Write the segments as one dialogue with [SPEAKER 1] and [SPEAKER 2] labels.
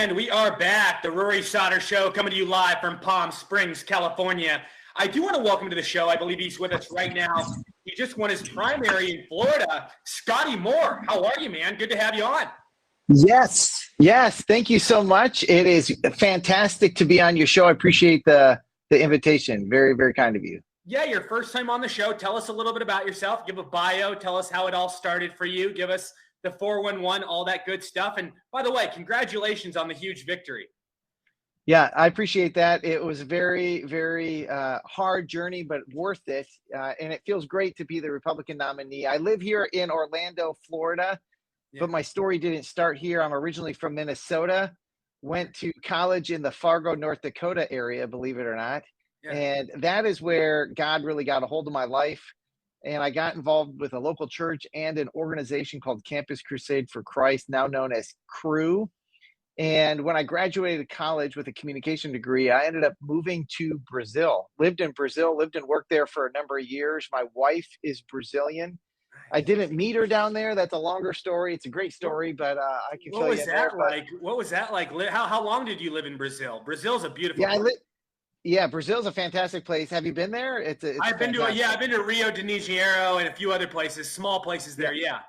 [SPEAKER 1] And we are back. The Rory Sauter Show coming to you live from Palm Springs, California. I do want to welcome to the show. I believe he's with us right now. He just won his primary in Florida. Scotty Moore, how are you, man? Good to have you on.
[SPEAKER 2] Yes. Thank you so much. It is fantastic to be on your show. I appreciate the invitation. Very, very kind of you.
[SPEAKER 1] Yeah, your first time on the show. Tell us a little bit about yourself. Give a bio. Tell us how it all started for you. Give us the 411, all that good stuff. And by the way, congratulations on the huge victory.
[SPEAKER 2] Yeah, I appreciate that. It was a very, very hard journey, but worth it. And it feels great to be the Republican nominee. I live here in Orlando, Florida, but my story didn't start here. I'm originally from Minnesota, went to college in the Fargo, North Dakota area, believe it or not. Yeah. And that is where God really got a hold of my life. And I got involved with a local church and an organization called Campus Crusade for Christ, now known as CREW. And when I graduated college with a communication degree, I ended up moving to Brazil. Lived in Brazil, lived and worked there for a number of years. My wife is Brazilian. I didn't meet her down there. That's a longer story. It's a great story, but I can tell you.
[SPEAKER 1] What was that like? How long did you live in Brazil? Brazil's a beautiful place.
[SPEAKER 2] Yeah, Brazil's a fantastic place. Have you been there?
[SPEAKER 1] I've been to Rio de Janeiro and a few other places, small places there. Yeah.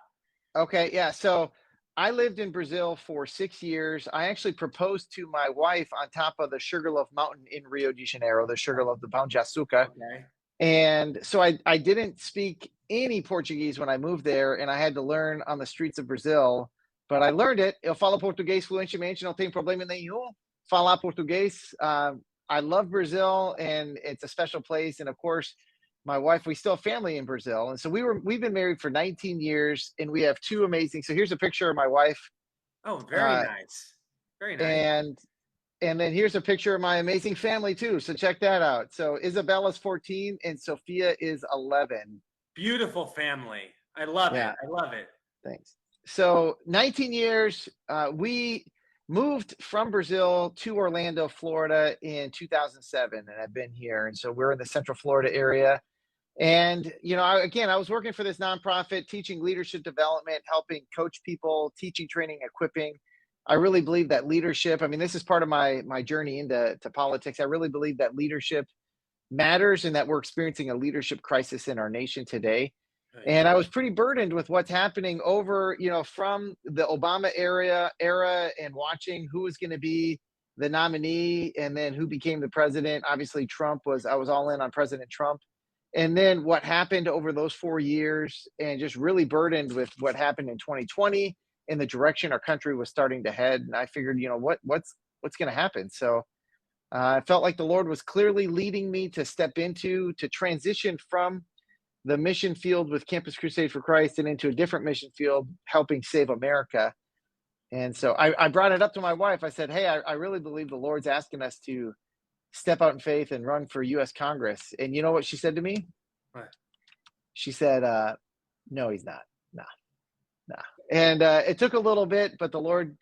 [SPEAKER 2] Okay. Yeah. So I lived in Brazil for 6 years. I actually proposed to my wife on top of the Sugarloaf Mountain in Rio de Janeiro, the Sugarloaf, the Pão de Açúcar. Okay. And so I didn't speak any Portuguese when I moved there, and I had to learn on the streets of Brazil. But I learned it. Eu falo português fluentemente, não tem problema nenhum falar português. I love Brazil, and it's a special place. And of course, my wife, we still have family in Brazil. And so we've been married for 19 years, and we have two amazing. So here's a picture of my wife.
[SPEAKER 1] Oh, very nice. Very nice.
[SPEAKER 2] And then here's a picture of my amazing family too. So check that out. So Isabella's 14 and Sophia is 11.
[SPEAKER 1] Beautiful family. I love it. I love it.
[SPEAKER 2] Thanks. So 19 years, we moved from Brazil to Orlando, Florida in 2007, and I've been here. And so we're in the Central Florida area. And, I was working for this nonprofit, teaching leadership development, helping coach people, teaching, training, equipping. I really believe that leadership, this is part of my journey into politics. I really believe that leadership matters and that we're experiencing a leadership crisis in our nation today. And I was pretty burdened with what's happening over, from the Obama era and watching who was going to be the nominee and then who became the president. Obviously, I was all in on President Trump. And then what happened over those 4 years, and just really burdened with what happened in 2020 and the direction our country was starting to head. And I figured, what's going to happen? So I felt like the Lord was clearly leading me to transition from the mission field with Campus Crusade for Christ and into a different mission field, helping save America. And so I brought it up to my wife. I said, hey, I really believe the Lord's asking us to step out in faith and run for U.S. Congress. And you know what she said to me?
[SPEAKER 1] What?
[SPEAKER 2] She said, no, he's not. Nah. And it took a little bit, but the Lord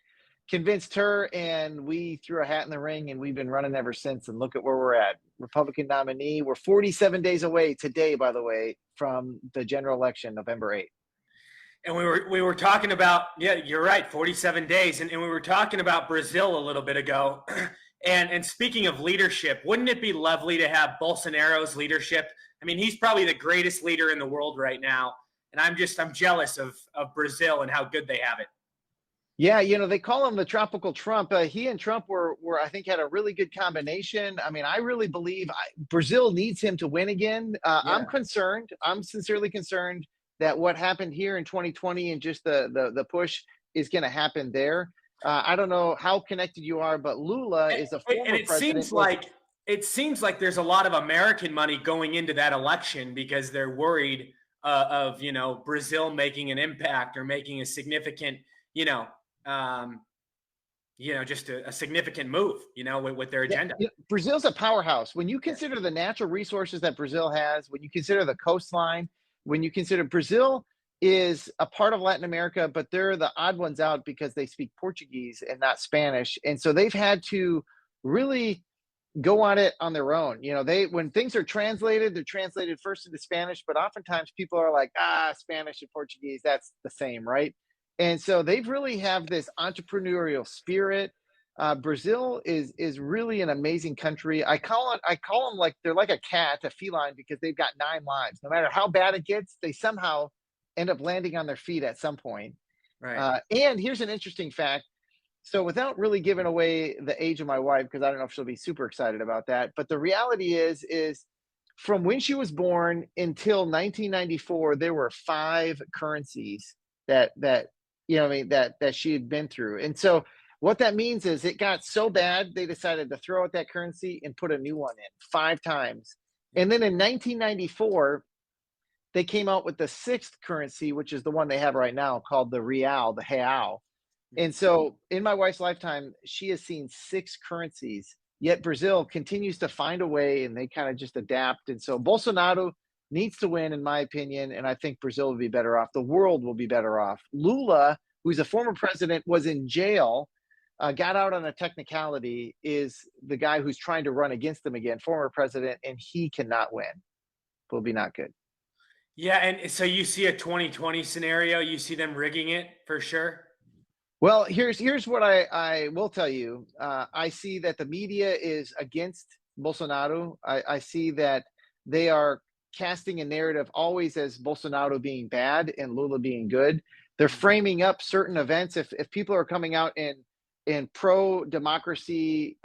[SPEAKER 2] convinced her, and we threw a hat in the ring, and we've been running ever since. And look at where we're at. Republican nominee. We're 47 days away today, by the way, from the general election, November 8th.
[SPEAKER 1] And we were talking about, yeah, you're right, 47 days. And we were talking about Brazil a little bit ago. And speaking of leadership, wouldn't it be lovely to have Bolsonaro's leadership? He's probably the greatest leader in the world right now. And I'm jealous of Brazil and how good they have it.
[SPEAKER 2] Yeah, they call him the tropical Trump. He and Trump were I think had a really good combination. I really believe Brazil needs him to win again. I'm concerned. I'm sincerely concerned that what happened here in 2020 and just the push is going to happen there. I don't know how connected you are, but Lula is a former president.
[SPEAKER 1] It seems like there's a lot of American money going into that election because they're worried of Brazil making an impact or making a significant just a significant move, with their agenda.
[SPEAKER 2] Brazil's a powerhouse. When you consider the natural resources that Brazil has, when you consider the coastline, when you consider Brazil is a part of Latin America, but they're the odd ones out because they speak Portuguese and not Spanish. And so they've had to really go on it on their own. When things are translated, they're translated first into Spanish, but oftentimes people are like, Spanish and Portuguese, that's the same, right? And so they've really have this entrepreneurial spirit. Brazil is really an amazing country. I call them like they're like a cat, a feline, because they've got 9 lives. No matter how bad it gets, they somehow end up landing on their feet at some point.
[SPEAKER 1] Right.
[SPEAKER 2] And here's an interesting fact. So without really giving away the age of my wife, because I don't know if she'll be super excited about that, but the reality is from when she was born until 1994, there were 5 currencies that what I mean, that she had been through. And so what that means is it got so bad they decided to throw out that currency and put a new one in 5 times. And then in 1994, they came out with the 6th currency, which is the one they have right now called the real, the real. And so in my wife's lifetime, she has seen 6 currencies, yet Brazil continues to find a way and they kind of just adapt. And so Bolsonaro needs to win, in my opinion. And I think Brazil will be better off. The world will be better off. Lula, who's a former president, was in jail, got out on a technicality, is the guy who's trying to run against them again, former president, and he cannot win. Will be not good.
[SPEAKER 1] Yeah, and so you see a 2020 scenario, you see them rigging it for sure.
[SPEAKER 2] Well, here's what I will tell you. I see that the media is against Bolsonaro. I see that they are casting a narrative always as Bolsonaro being bad and Lula being good. They're framing up certain events. If people are coming out in pro democracy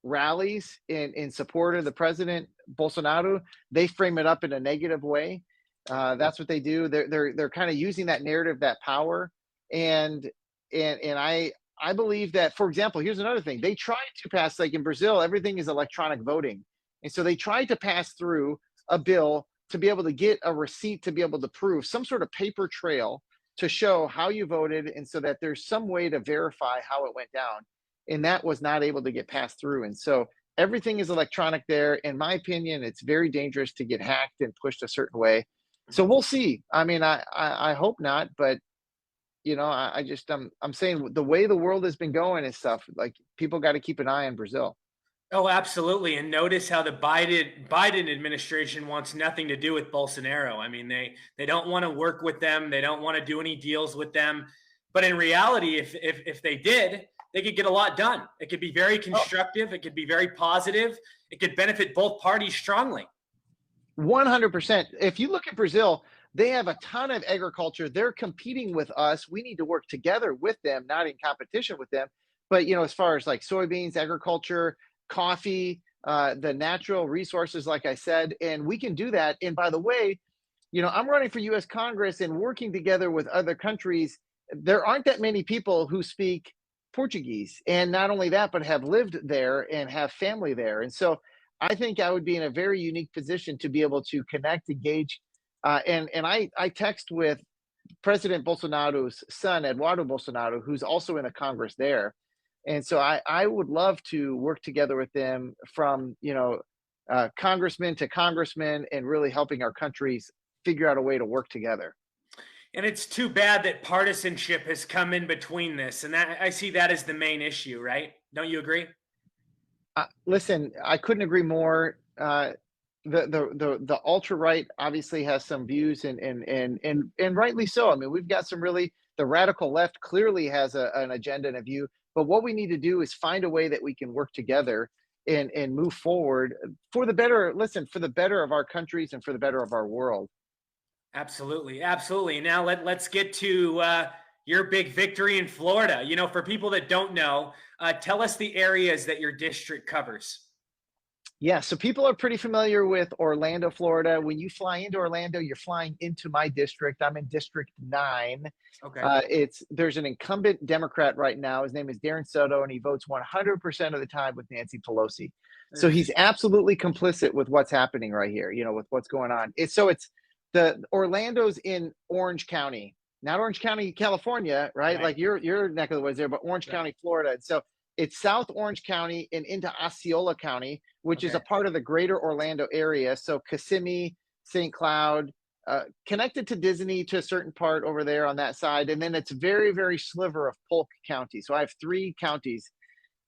[SPEAKER 2] rallies in support of the president Bolsonaro, they frame it up in a negative way. That's what they do. They're kind of using that narrative, that power, and I believe that, for example, here's another thing. They tried to pass, like in Brazil, everything is electronic voting. And so they tried to pass through a bill to be able to get a receipt to be able to prove some sort of paper trail to show how you voted. And so that there's some way to verify how it went down. And that was not able to get passed through. And so everything is electronic there. In my opinion, it's very dangerous to get hacked and pushed a certain way. So we'll see. I mean, I hope not, but I just I'm saying the way the world has been going and stuff, like people got to keep an eye on Brazil.
[SPEAKER 1] Oh, absolutely. And notice how the Biden administration wants nothing to do with Bolsonaro. I mean, they don't want to work with them. They don't want to do any deals with them. But in reality, if they did, they could get a lot done. It could be very constructive. It could be very positive. It could benefit both parties strongly.
[SPEAKER 2] 100%. If you look at Brazil, they have a ton of agriculture. They're competing with us. We need to work together with them, not in competition with them. But as far as like soybeans, agriculture, coffee, the natural resources, like I said, and we can do that. And by the way, I'm running for U.S. Congress and working together with other countries. There aren't that many people who speak Portuguese, and not only that, but have lived there and have family there. And so I think I would be in a very unique position to be able to connect, engage. And I text with President Bolsonaro's son, Eduardo Bolsonaro, who's also in the Congress there. And so I would love to work together with them from, congressman to congressman, and really helping our countries figure out a way to work together.
[SPEAKER 1] And it's too bad that partisanship has come in between this. And that I see that as the main issue, right? Don't you agree?
[SPEAKER 2] Listen, I couldn't agree more. The ultra right obviously has some views, and rightly so. I mean, we've got some really, the radical left clearly has an agenda and a view. But what we need to do is find a way that we can work together and move forward for the better. Listen, for the better of our countries and for the better of our world.
[SPEAKER 1] Absolutely, absolutely. And now let's get to your big victory in Florida. For people that don't know, tell us the areas that your district covers.
[SPEAKER 2] Yeah, so people are pretty familiar with Orlando, Florida. When you fly into Orlando, you're flying into my district. I'm in District 9.
[SPEAKER 1] Okay.
[SPEAKER 2] There's an incumbent Democrat right now. His name is Darren Soto, and he votes 100% of the time with Nancy Pelosi. So he's absolutely complicit with what's happening right here, with what's going on. It's the Orlando's in Orange County, not Orange County, California, right? Like your neck of the woods there, but Orange County, Florida. And so it's South Orange County and into Osceola County, which is a part of the greater Orlando area. So Kissimmee, St. Cloud, connected to Disney to a certain part over there on that side. And then it's very, very sliver of Polk County. So I have 3 counties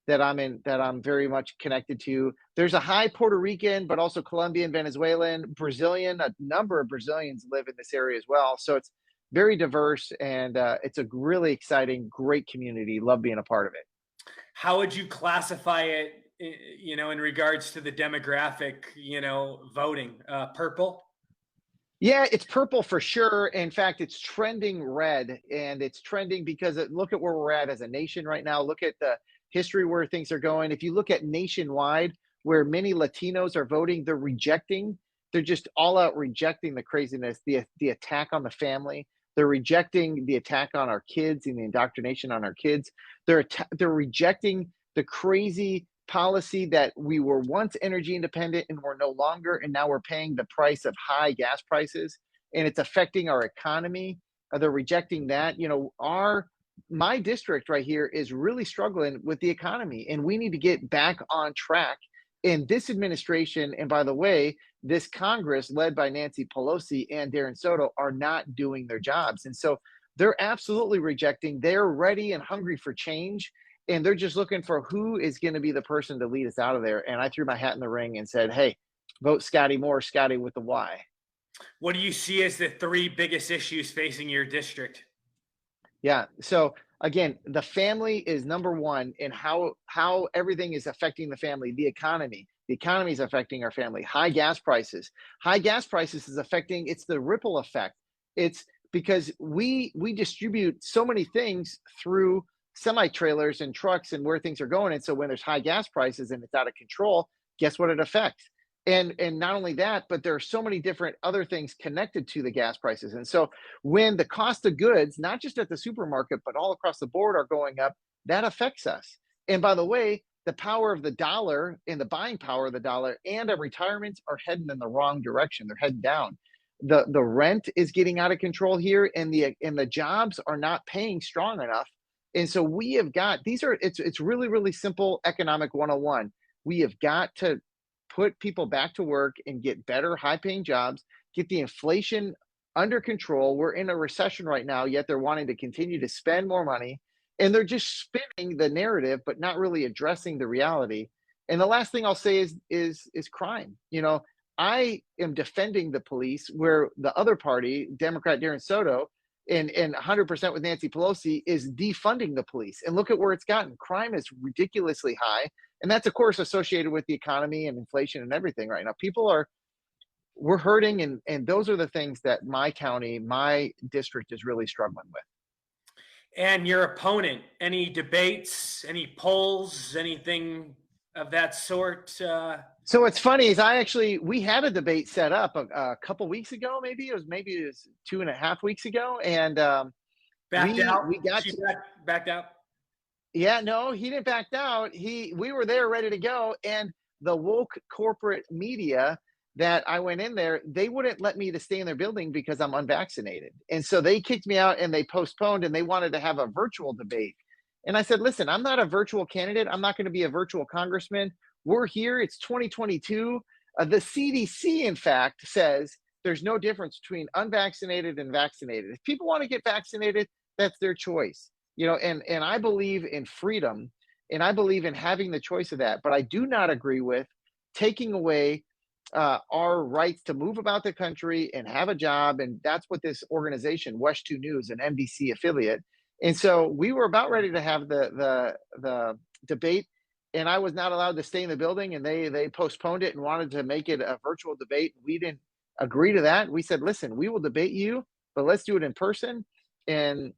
[SPEAKER 2] that I'm in, that I'm very much connected to. There's a high Puerto Rican, but also Colombian, Venezuelan, Brazilian. A number of Brazilians live in this area as well. So it's very diverse, and it's a really exciting, great community. Love being a part of it.
[SPEAKER 1] How would you classify it, in regards to the demographic, voting? Purple?
[SPEAKER 2] Yeah, it's purple for sure. In fact, it's trending red, and it's trending because look at where we're at as a nation right now. Look at the history where things are going. If you look at nationwide, where many Latinos are voting, they're rejecting. They're just all out rejecting the craziness, the attack on the family. They're rejecting the attack on our kids and the indoctrination on our kids. They're rejecting the crazy policy that we were once energy independent and we're no longer, and now we're paying the price of high gas prices, and it's affecting our economy. They're rejecting that. Our my district right here is really struggling with the economy, and we need to get back on track. In this administration, and by the way, this Congress led by Nancy Pelosi and Darren Soto are not doing their jobs, and so they're absolutely rejecting. They're ready and hungry for change, and they're just looking for who is going to be the person to lead us out of there. And I threw my hat in the ring and said, "Hey, vote Scotty Moore, Scotty with the Y."
[SPEAKER 1] What do you see as the three biggest issues facing your district?
[SPEAKER 2] Yeah. So again, the family is number one, in how everything is affecting the family. The economy. The economy is affecting our family. High gas prices. High gas prices is affecting. It's the ripple effect. It's because we distribute so many things through semi trailers and trucks and where things are going. And so when there's high gas prices and it's out of control, guess what it affects? And not only that, but there are so many different other things connected to the gas prices. And so when the cost of goods, not just at the supermarket, but all across the board are going up, that affects us. And by the way, the power of the dollar and the buying power of the dollar and our retirements are heading in the wrong direction. They're heading down. The rent is getting out of control here, and the jobs are not paying strong enough. And so we have got it's really, really simple economic 101. We have got to put people back to work and get better high paying jobs, get the inflation under control. We're in a recession right now, yet they're wanting to continue to spend more money, and they're just spinning the narrative but not really addressing the reality. And the last thing I'll say is crime. I am defending the police where the other party, Democrat Darren Soto, and 100% with Nancy Pelosi, is defunding the police. And look at where it's gotten. Crime is ridiculously high. And that's, of course, associated with the economy and inflation and everything right now. We're hurting. And those are the things that my county, my district is really struggling with.
[SPEAKER 1] And your opponent, any debates, any polls, anything of that sort?
[SPEAKER 2] So what's funny is we had a debate set up a couple weeks ago. Maybe it was 2.5 weeks ago, and
[SPEAKER 1] backed out.
[SPEAKER 2] We got
[SPEAKER 1] backed out.
[SPEAKER 2] Yeah, no, he didn't back out. We were there ready to go, and the woke corporate media that I went in there, they wouldn't let me to stay in their building because I'm unvaccinated, and so they kicked me out and they postponed, and they wanted to have a virtual debate. And I said, listen, I'm not a virtual candidate. I'm not going to be a virtual congressman. We're here. It's 2022. The CDC, in fact, says there's no difference between unvaccinated and vaccinated. If people want to get vaccinated, that's their choice. And I believe in freedom, and I believe in having the choice of that. But I do not agree with taking away our rights to move about the country and have a job. And that's what this organization, West 2 News, an NBC affiliate. And so we were about ready to have the debate, and I was not allowed to stay in the building, and they postponed it and wanted to make it a virtual debate. We didn't agree to that. We said, listen, we will debate you, but let's do it in person. And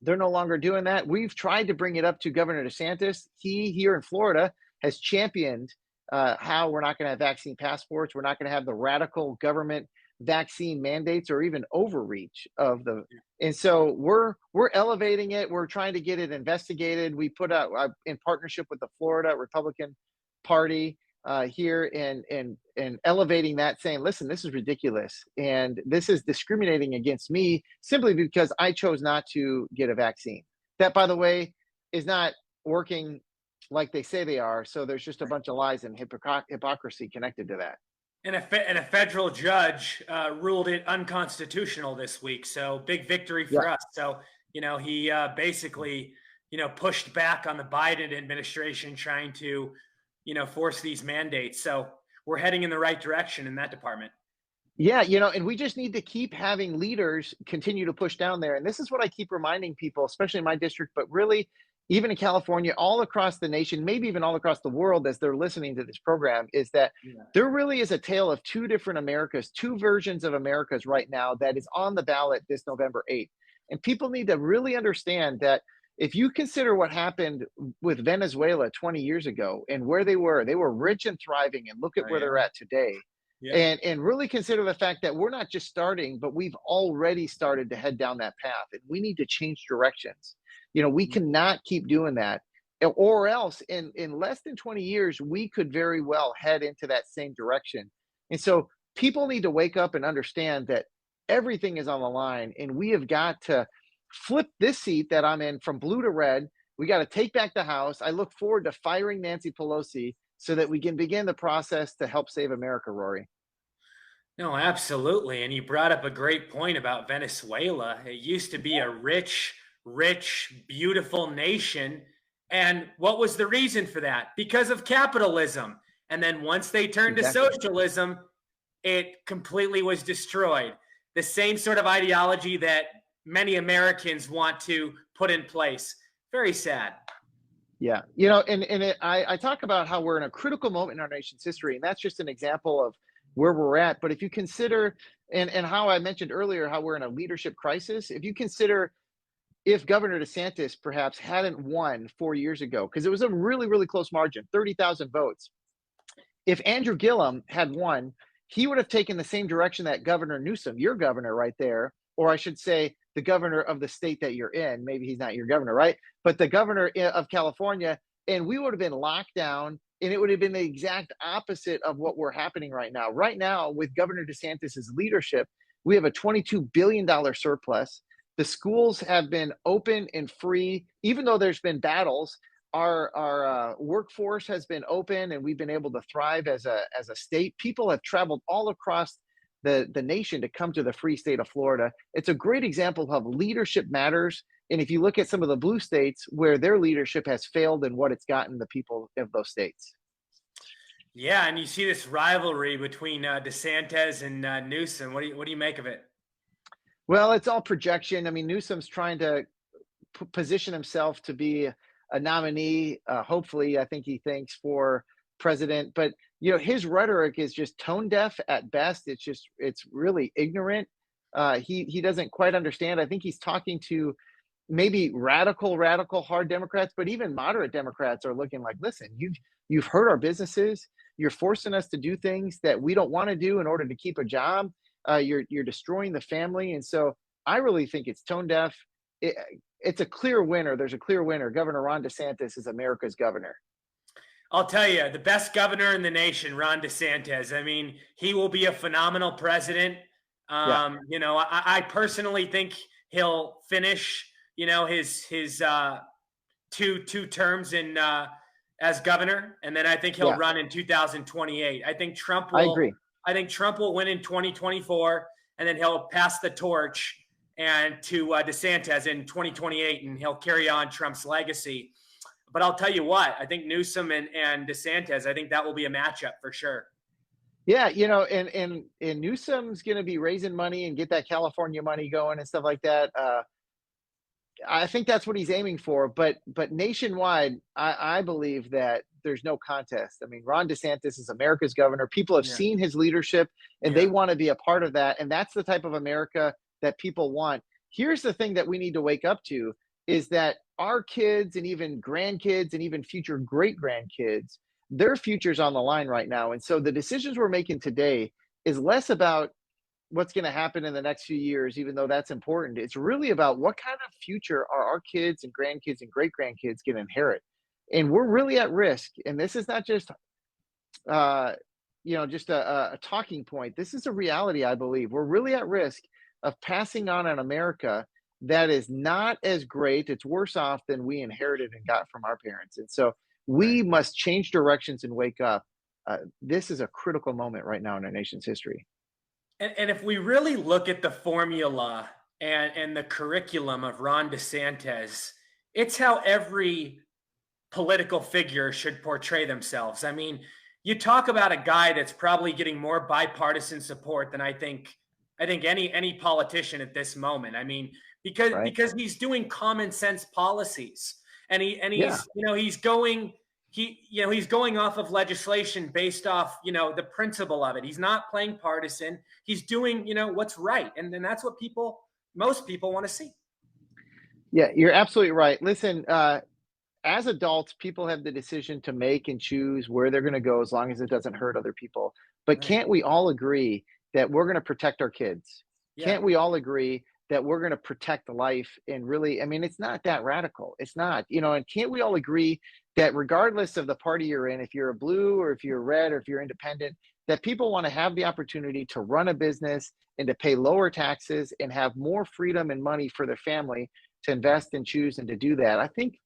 [SPEAKER 2] they're no longer doing that. We've tried to bring it up to Governor DeSantis. He, here in Florida, has championed how we're not going to have vaccine passports. We're not going to have the radical government vaccine mandates or even overreach of the. And so we're elevating it. We're trying to get it investigated. We put out in partnership with the Florida Republican Party here and elevating that, saying, listen, this is ridiculous, and this is discriminating against me simply because I chose not to get a vaccine. That, by the way, is not working like they say they are. So there's just a bunch of lies and hypocrisy connected to that.
[SPEAKER 1] And a federal judge ruled it unconstitutional this week. So big victory for us. So, he basically, pushed back on the Biden administration trying to, force these mandates. So we're heading in the right direction in that department.
[SPEAKER 2] Yeah, and we just need to keep having leaders continue to push down there. And this is what I keep reminding people, especially in my district, but really even in California, all across the nation, maybe even all across the world as they're listening to this program, is that
[SPEAKER 1] Yeah.
[SPEAKER 2] there really is a tale of two different Americas, two versions of Americas right now that is on the ballot this November 8th. And people need to really understand that if you consider what happened with Venezuela 20 years ago and where they were rich and thriving, and look at
[SPEAKER 1] Oh,
[SPEAKER 2] where they're
[SPEAKER 1] yeah.
[SPEAKER 2] at today.
[SPEAKER 1] Yeah.
[SPEAKER 2] And really consider the fact that we're not just starting, but we've already started to head down that path, and we need to change directions. We
[SPEAKER 1] Mhm.
[SPEAKER 2] cannot keep doing that. Or else in less than 20 years, we could very well head into that same direction. And so people need to wake up and understand that everything is on the line, and we have got to flip this seat that I'm in from blue to red. We got to take back the House. I look forward to firing Nancy Pelosi so that we can begin the process to help save America, Rory.
[SPEAKER 1] No, absolutely. And you brought up a great point about Venezuela. It used to be a rich, beautiful nation. And what was the reason for that? Because of capitalism. And then once they turned to
[SPEAKER 2] Exactly.
[SPEAKER 1] socialism, it completely was destroyed. The same sort of ideology that many Americans want to put in place. Very sad.
[SPEAKER 2] Yeah, I talk about how we're in a critical moment in our nation's history, and that's just an example of where we're at. But if you consider, and how I mentioned earlier, how we're in a leadership crisis, if you consider if Governor DeSantis perhaps hadn't won 4 years ago, because it was a really, really close margin, 30,000 votes. If Andrew Gillum had won, he would have taken the same direction that Governor Newsom, your governor right there, or I should say, the governor of the state that you're in. Maybe he's not your governor, right? But the governor of California, and we would have been locked down, and it would have been the exact opposite of what we're happening right now. Right now, with Governor DeSantis's leadership, we have a $22 billion surplus. The schools have been open and free, even though there's been battles. Our workforce has been open, and we've been able to thrive as a state. People have traveled all across the nation to come to the free state of Florida. It's a great example of leadership matters. And if you look at some of the blue states where their leadership has failed and what it's gotten the people of those states.
[SPEAKER 1] Yeah, and you see this rivalry between DeSantis and Newsom. What do you make of it?
[SPEAKER 2] Well, it's all projection. I mean, Newsom's trying to position himself to be a nominee. Hopefully, I think he thinks for president. But his rhetoric is just tone deaf at best. It's really ignorant. He doesn't quite understand. I think he's talking to maybe radical hard Democrats, but even moderate Democrats are looking like, listen, you've hurt our businesses. You're forcing us to do things that we don't want to do in order to keep a job. You're destroying the family, and so I really think it's tone deaf. It's a clear winner. There's a clear winner. Governor Ron DeSantis is America's governor.
[SPEAKER 1] I'll tell you, the best governor in the nation, Ron DeSantis. I mean, he will be a phenomenal president.
[SPEAKER 2] Yeah,
[SPEAKER 1] I personally think he'll finish, his two terms in as governor, and then I think he'll
[SPEAKER 2] yeah,
[SPEAKER 1] run in 2028. I think Trump
[SPEAKER 2] I
[SPEAKER 1] will.
[SPEAKER 2] agree.
[SPEAKER 1] I think Trump will win in 2024, and then he'll pass the torch and to DeSantis in 2028, and he'll carry on Trump's legacy. But I'll tell you what, I think Newsom and DeSantis, I think that will be a matchup for sure.
[SPEAKER 2] Yeah, and Newsom's going to be raising money and get that California money going and stuff like that. I think that's what he's aiming for. But nationwide, I believe that there's no contest. I mean, Ron DeSantis is America's governor. People have
[SPEAKER 1] Yeah.
[SPEAKER 2] seen his leadership, and they
[SPEAKER 1] Yeah.
[SPEAKER 2] want to be a part of that. And that's the type of America that people want. Here's the thing that we need to wake up to is that our kids and even grandkids and even future great grandkids, their future's on the line right now. And so the decisions we're making today is less about what's going to happen in the next few years, even though that's important. It's really about what kind of future are our kids and grandkids and great grandkids going to inherit. And we're really at risk. And this is not just, uh, just a talking point. This is a reality, I believe. We're really at risk of passing on an America that is not as great. It's worse off than we inherited and got from our parents. And so
[SPEAKER 1] Right.
[SPEAKER 2] we must change directions and wake up. This is a critical moment right now in our nation's history.
[SPEAKER 1] And if we really look at the formula and the curriculum of Ron DeSantis, it's how every political figure should portray themselves. I mean, you talk about a guy that's probably getting more bipartisan support than I think any politician at this moment. I mean, because
[SPEAKER 2] Right.
[SPEAKER 1] because he's doing common sense policies. and
[SPEAKER 2] Yeah.
[SPEAKER 1] he's going he's going off of legislation based off the principle of it. He's not playing partisan. He's doing what's right, and then that's what most people want to see.
[SPEAKER 2] Yeah, you're absolutely right. Listen, as adults, people have the decision to make and choose where they're going to go as long as it doesn't hurt other people. But
[SPEAKER 1] Right.
[SPEAKER 2] can't we all agree that we're going to protect our kids?
[SPEAKER 1] Yeah.
[SPEAKER 2] Can't we all agree that we're going to protect life? And really, I mean, it's not that radical. It's not, and can't we all agree that regardless of the party you're in, if you're a blue or if you're red or if you're independent, that people want to have the opportunity to run a business and to pay lower taxes and have more freedom and money for their family to invest and choose and to do that. I think,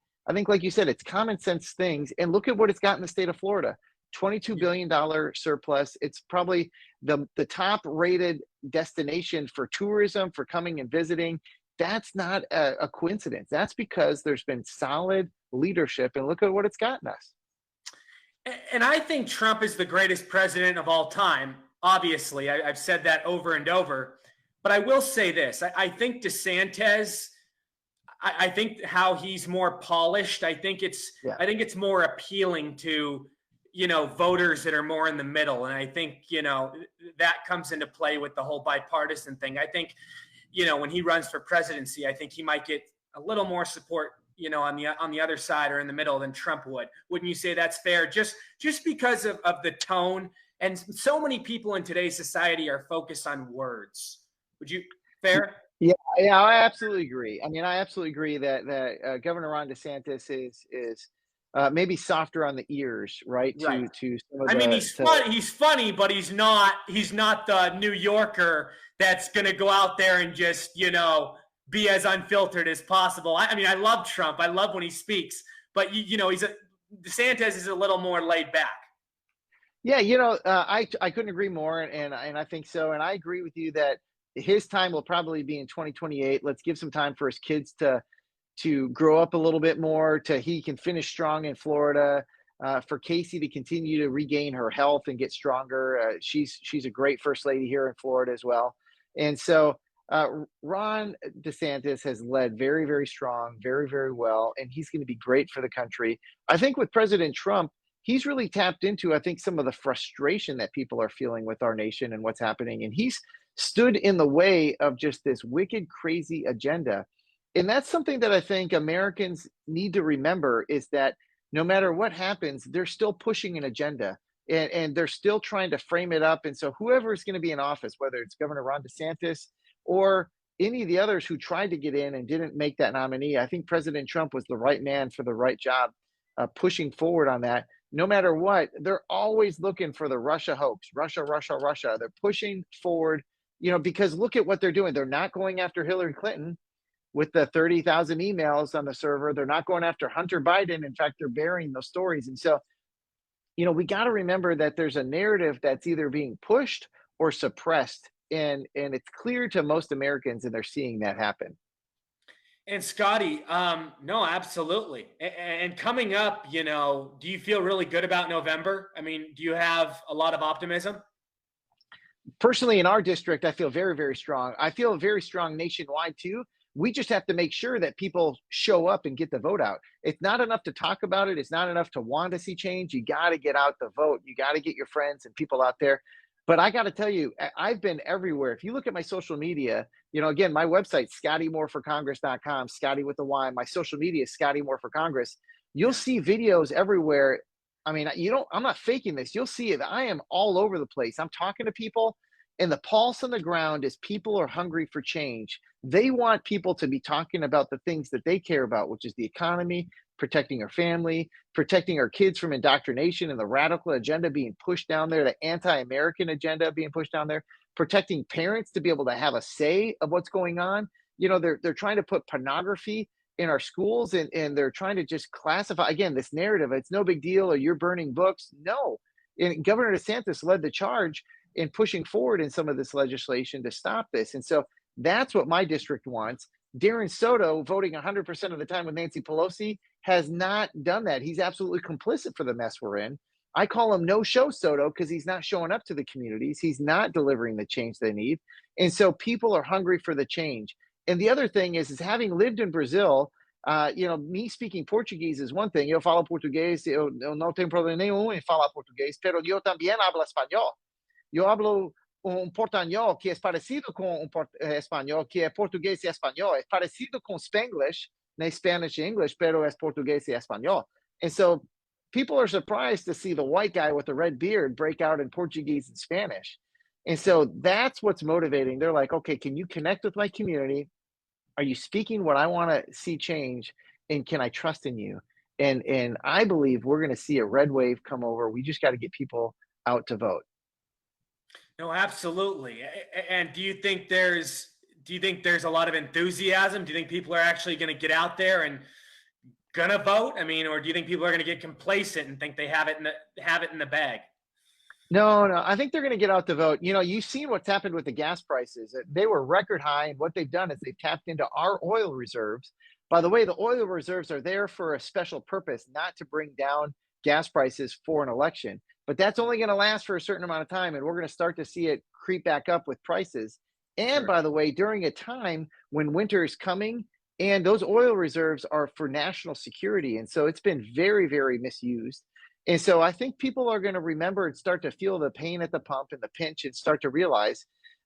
[SPEAKER 2] like you said, it's common sense things. And look at what it's got in the state of Florida. $22
[SPEAKER 1] Yeah.
[SPEAKER 2] billion surplus. It's probably the top rated destination for tourism, for coming and visiting. That's not a coincidence. That's because there's been solid leadership, and look at what it's gotten us.
[SPEAKER 1] And I think Trump is the greatest president of all time. Obviously, I've said that over and over. But I will say this: I think DeSantis. I think how he's more polished.
[SPEAKER 2] Yeah.
[SPEAKER 1] I think it's more appealing to voters that are more in the middle, and I think that comes into play with the whole bipartisan thing. I think when he runs for presidency, I think he might get a little more support on the other side or in the middle than Trump would. Wouldn't you say that's fair? Just because of the tone, and so many people in today's society are focused on words. Would you fair?
[SPEAKER 2] Yeah, yeah, I absolutely agree. I mean, I absolutely agree that Governor Ron DeSantis is maybe softer on the ears, right?
[SPEAKER 1] Right.
[SPEAKER 2] To some of
[SPEAKER 1] I mean,
[SPEAKER 2] the
[SPEAKER 1] he's
[SPEAKER 2] to
[SPEAKER 1] funny. He's funny, but he's not. He's not the New Yorker that's going to go out there and just be as unfiltered as possible. I mean, I love Trump. I love when he speaks, but DeSantis is a little more laid back.
[SPEAKER 2] Yeah, I couldn't agree more, and I think so, and I agree with you that his time will probably be in 2028. Let's give some time for his kids to grow up a little bit more, to he can finish strong in Florida, for Casey to continue to regain her health and get stronger. She's a great first lady here in Florida as well, and so Ron DeSantis has led very, very strong, very, very well, and he's going to be great for the country. I think with President Trump, he's really tapped into, I think, some of the frustration that people are feeling with our nation and what's happening. And he's stood in the way of just this wicked, crazy agenda. And that's something that I think Americans need to remember is that no matter what happens, they're still pushing an agenda and they're still trying to frame it up. And so whoever is going to be in office, whether it's Governor Ron DeSantis or any of the others who tried to get in and didn't make that nominee, I think President Trump was the right man for the right job, pushing forward on that. No matter what, they're always looking for the Russia hoax, Russia, Russia, Russia. They're pushing forward, because look at what they're doing. They're not going after Hillary Clinton with the 30,000 emails on the server. They're not going after Hunter Biden. In fact, they're burying those stories. And so, we got to remember that there's a narrative that's either being pushed or suppressed. And it's clear to most Americans, and they're seeing that happen.
[SPEAKER 1] And Scotty, no, absolutely. And coming up, do you feel really good about November? I mean, do you have a lot of optimism?
[SPEAKER 2] Personally, in our district, I feel very, very strong. I feel very strong nationwide too. We just have to make sure that people show up and get the vote out. It's not enough to talk about it. It's not enough to want to see change. You got to get out the vote. You got to get your friends and people out there. But I got to tell you, I've been everywhere. If you look at my social media, again, my website, ScottyMoreForCongress.com, Scotty with a Y. My social media is Scotty More for Congress. You'll see videos everywhere. I mean, I'm not faking this. You'll see it. I am all over the place. I'm talking to people, and the pulse on the ground is people are hungry for change. They want people to be talking about the things that they care about, which is the economy, protecting our family, protecting our kids from indoctrination and the radical agenda being pushed down there, the anti-American agenda being pushed down there, protecting parents to be able to have a say of what's going on. They're trying to put pornography in our schools, and they're trying to just classify, again, this narrative. It's no big deal, or you're burning books. No. And Governor DeSantis led the charge in pushing forward in some of this legislation to stop this. And so that's what my district wants. Darren Soto, voting 100% of the time with Nancy Pelosi, has not done that. He's absolutely complicit for the mess we're in. I call him no-show Soto because he's not showing up to the communities. He's not delivering the change they need. And so people are hungry for the change. And the other thing is having lived in Brazil, Me speaking Portuguese is one thing. Eu falo português, eu não tenho problema nenhum em falar português, pero eu também hablo espanhol. Eu hablo portanhol que é parecido com espanhol, que é português e espanhol. É parecido com Spanglish, Spanish and English, pero es português e espanhol. And so people are surprised to see the white guy with the red beard break out in Portuguese and Spanish. And so that's what's motivating. They're like, okay, can you connect with my community? Are you speaking what I want to see change? And can I trust in you? And I believe we're going to see a red wave come over. We just got to get people out to vote.
[SPEAKER 1] No, absolutely. And do you think there's a lot of enthusiasm? Do you think people are actually going to get out there and gonna vote? I mean, or do you think people are going to get complacent and think they have it in the bag?
[SPEAKER 2] No, no, I think they're going to get out the vote. You've seen what's happened with the gas prices. They were record high, and what they've done is they've tapped into our oil reserves. By the way, the oil reserves are there for a special purpose, not to bring down gas prices for an election. But that's only going to last for a certain amount of time, and we're going to start to see it creep back up with prices. And
[SPEAKER 1] Sure.
[SPEAKER 2] by the way, during a time when winter is coming, and those oil reserves are for national security. And so it's been very, very misused. And so I think people are going to remember and start to feel the pain at the pump and the pinch and start to realize.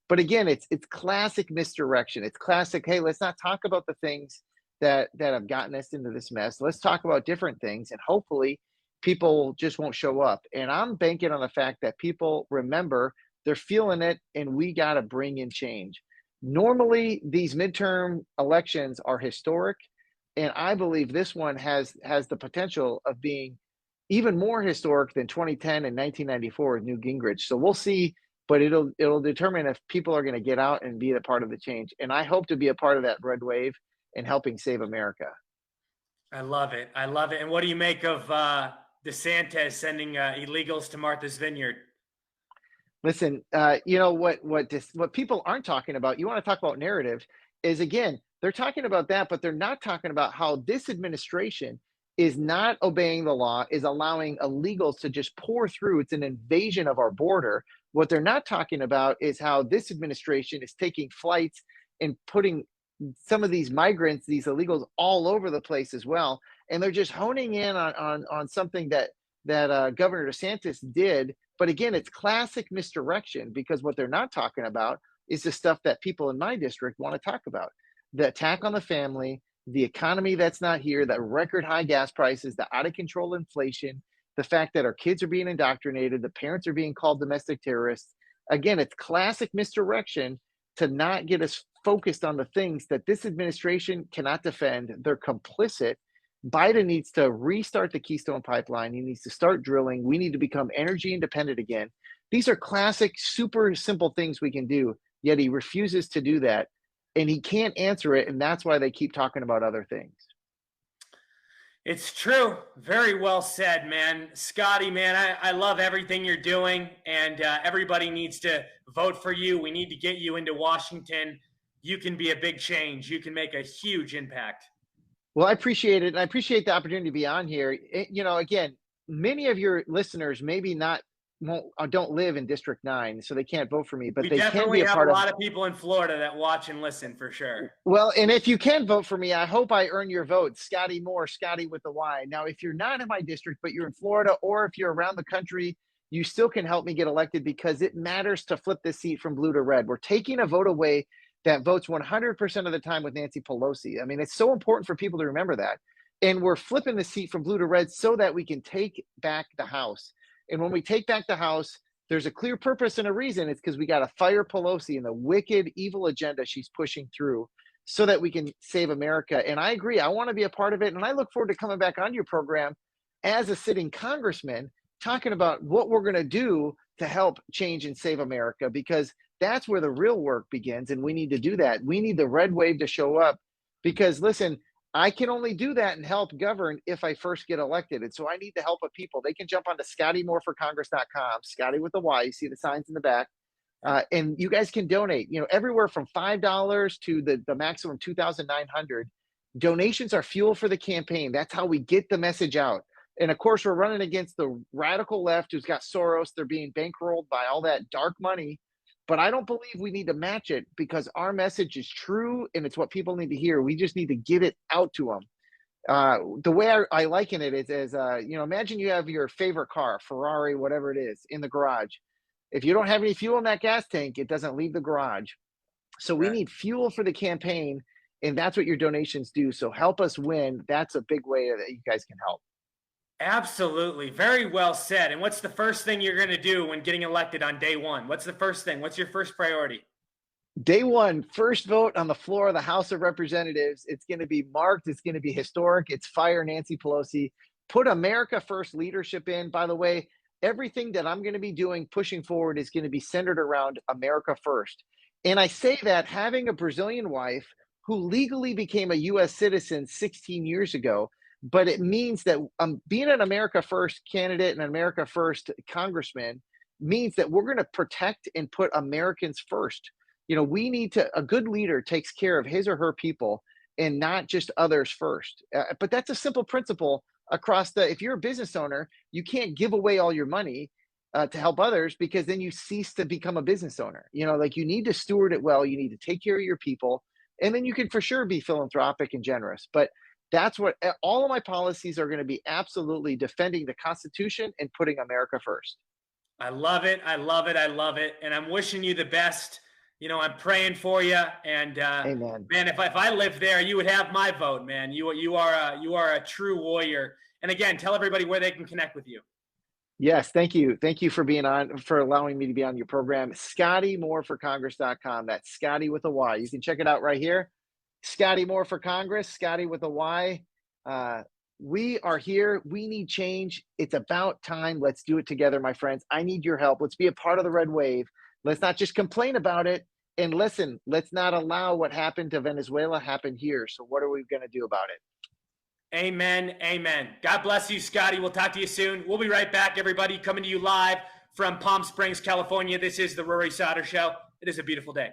[SPEAKER 2] But again, it's classic misdirection. It's classic, hey, let's not talk about the things that have gotten us into this mess. Let's talk about different things, and hopefully people just won't show up. And I'm banking on the fact that people remember, they're feeling it, and we got to bring in change. Normally these midterm elections are historic, and I believe this one has the potential of being even more historic than 2010 and 1994 with Newt Gingrich. So we'll see, but it'll determine if people are going to get out and be a part of the change. And I hope to be a part of that red wave and helping save America.
[SPEAKER 1] I love it. I love it. And what do you make of DeSantis sending illegals to Martha's Vineyard?
[SPEAKER 2] Listen, what people aren't talking about, you want to talk about narrative, is again, they're talking about that, but they're not talking about how this administration is not obeying the law, is allowing illegals to just pour through. It's an invasion of our border. What they're not talking about is how this administration is taking flights and putting some of these migrants, these illegals, all over the place as well. And they're just honing in on something that Governor DeSantis did. But again, it's classic misdirection, because what they're not talking about is the stuff that people in my district want to talk about: the attack on the family, the economy that's not here, the record high gas prices, the out of control inflation, the fact that our kids are being indoctrinated, the parents are being called domestic terrorists. Again, it's classic misdirection to not get us focused on the things that this administration cannot defend. They're complicit. Biden needs to restart the Keystone Pipeline. He needs to start drilling. We need to become energy independent again. These are classic, super simple things we can do, yet he refuses to do that. And he can't answer it, and that's why they keep talking about other things.
[SPEAKER 1] It's true. Very well said, man. Scotty, man, I love everything you're doing, and everybody needs to vote for you. We need to get you into Washington. You can be a big change. You can make a huge impact.
[SPEAKER 2] Well, I appreciate it. And I appreciate the opportunity to be on here. Again, many of your listeners maybe don't live in District 9, so they can't vote for me, but they can be a part of.
[SPEAKER 1] We definitely have a lot of people in Florida that watch and listen, for sure.
[SPEAKER 2] Well, and if you can vote for me, I hope I earn your vote. Scotty Moore, Scotty with the Y. Now, if you're not in my district, but you're in Florida, or if you're around the country, you still can help me get elected, because it matters to flip this seat from blue to red. We're taking a vote away that votes 100% of the time with Nancy Pelosi. I mean, it's so important for people to remember that. And we're flipping the seat from blue to red so that we can take back the House. And when we take back the House, there's a clear purpose and a reason. It's because we got to fire Pelosi and the wicked, evil agenda she's pushing through, so that we can save America. And I agree. I want to be a part of it. And I look forward to coming back on your program as a sitting congressman, talking about what we're going to do to help change and save America, because that's where the real work begins. And we need to do that. We need the red wave to show up, because listen, I can only do that and help govern if I first get elected. And so I need the help of people. They can jump onto ScottyMoreForCongress.com, Scotty with the Y. You see the signs in the back. And you guys can donate, everywhere from $5 to the maximum $2,900. Donations are fuel for the campaign. That's how we get the message out. And of course, we're running against the radical left, who's got Soros. They're being bankrolled by all that dark money. But I don't believe we need to match it, because our message is true and it's what people need to hear. We just need to get it out to them. The way I liken it is as imagine you have your favorite car, Ferrari, whatever it is, in the garage. If you don't have any fuel in that gas tank, it doesn't leave the garage. So we
[SPEAKER 1] Right.
[SPEAKER 2] need fuel for the campaign, and that's what your donations do. So help us win. That's a big way that you guys can help.
[SPEAKER 1] Absolutely. Very well said. And what's the first thing you're going to do when getting elected on day one? What's the first thing? What's your first priority?
[SPEAKER 2] Day one, first vote on the floor of the House of Representatives. It's going to be marked. It's going to be historic. It's fire Nancy Pelosi. Put America first leadership in. By the way, everything that I'm going to be doing pushing forward is going to be centered around America first. And I say that having a Brazilian wife who legally became a US citizen 16 years ago, but it means that being an America first candidate and an America first congressman means that we're going to protect and put Americans first. We need a good leader takes care of his or her people and not just others first. But that's a simple principle across if you're a business owner, you can't give away all your money to help others, because then you cease to become a business owner. Like, you need to steward it well. You need to take care of your people, and then you can for sure be philanthropic and generous. But that's what all of my policies are going to be: absolutely defending the Constitution and putting America first.
[SPEAKER 1] I love it. I love it. I love it. And I'm wishing you the best. I'm praying for you. And
[SPEAKER 2] Amen.
[SPEAKER 1] man, if I lived there, you would have my vote, man. You are a true warrior. And again, tell everybody where they can connect with you.
[SPEAKER 2] Yes, thank you. Thank you for allowing me to be on your program. ScottyMoreForCongress.com. That's Scotty with a Y. You can check it out right here. Scotty Moore for Congress, Scotty with a Y. We are here. We need change. It's about time. Let's do it together, my friends. I need your help. Let's be a part of the red wave. Let's not just complain about it. And listen, let's not allow what happened to Venezuela happen here. So what are we going to do about it?
[SPEAKER 1] Amen. Amen. God bless you, Scotty. We'll talk to you soon. We'll be right back, everybody, coming to you live from Palm Springs, California. This is the Rory Sauter Show. It is a beautiful day.